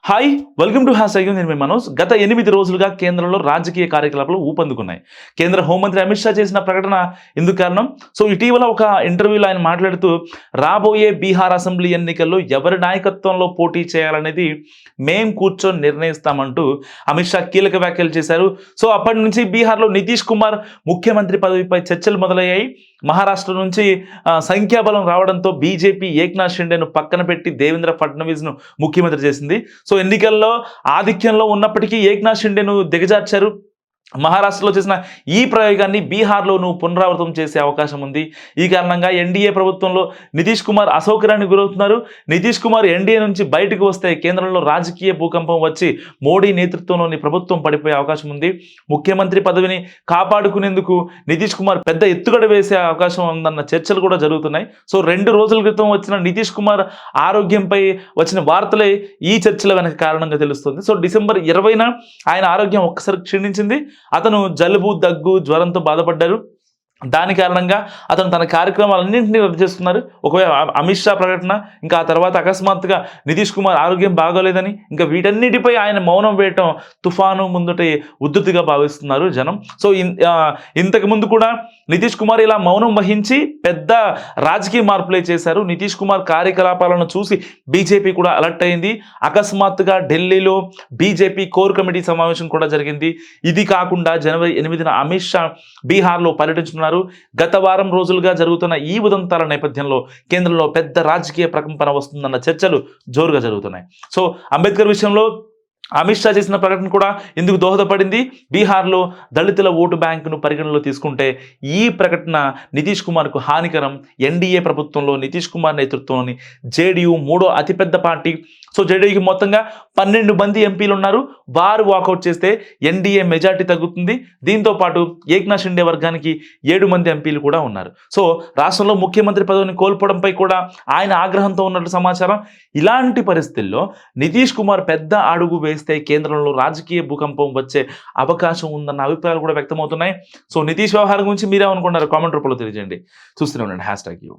Hi welcome to hash tag నేను మీ మనోజ్. గత 8 రోజులుగా కేంద్రంలో రాజకీయ కార్యకలాపాలు ఊపందుకున్నాయి. కేంద్ర హోంమంత్రి అమిత్ షా చేసిన ప్రకటన ఇందుకు కారణం. సో ఇటీవల ఒక ఇంటర్వ్యూలో ఆయన మాట్లాడుతూ రాబోయే బీహార్ అసెంబ్లీ ఎన్నికల్లో ఎవరి నాయకత్వంలో పోటీ చేయాలనేది మేం కూర్చొని నిర్ణయిస్తామంటూ అమిత్ షా కీలక వ్యాఖ్యలు చేశారు. సో అప్పటి నుంచి బీహార్లో నితీష్ కుమార్ ముఖ్యమంత్రి పదవిపై చర్చలు మొదలయ్యాయి. మహారాష్ట్ర నుంచి సంఖ్యాబలం రావడంతో బీజేపీ ఏక్నాథ్ షిండేను పక్కన పెట్టి దేవేంద్ర ఫడ్నవీస్ను ముఖ్యమంత్రి చేసింది. సో ఎన్నికల్లో ఆధిక్యంలో ఉన్నప్పటికీ ఏక్నాథ్ షిండేను దిగజార్చారు. మహారాష్ట్రలో చేసిన ఈ ప్రయోగాన్ని బీహార్లోనూ పునరావృతం చేసే అవకాశం ఉంది. ఈ కారణంగా ఎన్డీఏ ప్రభుత్వంలో నితీష్ కుమార్ అసౌకర్యానికి గురవుతున్నారు. నితీష్ కుమార్ ఎన్డీఏ నుంచి బయటకు వస్తే కేంద్రంలో రాజకీయ భూకంపం వచ్చి మోడీ నేతృత్వంలోని ప్రభుత్వం పడిపోయే అవకాశం ఉంది. ముఖ్యమంత్రి పదవిని కాపాడుకునేందుకు నితీష్ కుమార్ పెద్ద ఎత్తుగడ వేసే అవకాశం ఉందన్న చర్చలు కూడా జరుగుతున్నాయి. సో 2 రోజుల క్రితం వచ్చిన నితీష్ కుమార్ ఆరోగ్యంపై వచ్చిన వార్తలే ఈ చర్చల వెనక కారణంగా తెలుస్తుంది. సో డిసెంబర్ 20న ఆయన ఆరోగ్యం ఒక్కసారి క్షీణించింది. అతను జలుబు, దగ్గు, జ్వరంతో బాధపడ్డారు. దాని కారణంగా అతను తన కార్యక్రమాలన్నింటినీ రద్దు చేసుకున్నారు. ఒకవేళ అమిత్ షా ప్రకటన, ఇంకా ఆ తర్వాత అకస్మాత్తుగా నితీష్ కుమార్ ఆరోగ్యం బాగోలేదని, ఇంకా వీటన్నిటిపై ఆయన మౌనం వేయటం తుఫాను ముందుటి ఉద్ధృతిగా భావిస్తున్నారు జనం. సో ఇంతకు ముందు కూడా నితీష్ కుమార్ ఇలా మౌనం వహించి పెద్ద రాజకీయ మార్పులే చేశారు. నితీష్ కుమార్ కార్యకలాపాలను చూసి బీజేపీ కూడా అలర్ట్ అయింది. అకస్మాత్తుగా ఢిల్లీలో బీజేపీ కోర్ కమిటీ సమావేశం కూడా జరిగింది. ఇది కాకుండా జనవరి 8న అమిత్ షా బీహార్లో పర్యటించున్నారు. గత వారం రోజులుగా జరుగుతున్న ఈ ఉదంతాల నేపథ్యంలో కేంద్రంలో పెద్ద రాజకీయ ప్రకంపన వస్తుందన్న చర్చలు జోరుగా జరుగుతున్నాయి. సో అంబేద్కర్ విషయంలో అమిత్ షా చేసిన ప్రకటన కూడా ఇందుకు దోహదపడింది. బీహార్లో దళితుల ఓటు బ్యాంకును పరిగణలో తీసుకుంటే ఈ ప్రకటన నితీష్ కుమార్కు హానికరం. ఎన్డీఏ ప్రభుత్వంలో నితీష్ కుమార్ నేతృత్వంలోని జేడీయూ 3వ అతిపెద్ద పార్టీ. సో జేడీయూకి మొత్తంగా 12 మంది ఎంపీలు ఉన్నారు. వారు వాకౌట్ చేస్తే ఎన్డీఏ మెజార్టీ తగ్గుతుంది. దీంతో పాటు ఏక్నాథ్ షిండే వర్గానికి 7 మంది ఎంపీలు కూడా ఉన్నారు. సో రాష్ట్రంలో ముఖ్యమంత్రి పదవిని కోల్పోవడంపై కూడా ఆయన ఆగ్రహంతో ఉన్నట్లు సమాచారం. ఇలాంటి పరిస్థితుల్లో నితీష్ కుమార్ పెద్ద అడుగు వేస్తే కేంద్రంలో రాజకీయ భూకంపం వచ్చే అవకాశం ఉందన్న అభిప్రాయాలు కూడా వ్యక్తమవుతున్నాయి. సో నితీష్ వ్యవహారం గురించి మీరేమనుకుంటున్నారు? కామెంట్ రూపంలో తెలియజేయండి. చూస్తూనే ఉండండి హ్యాష్ ట్యాగ్ యూ.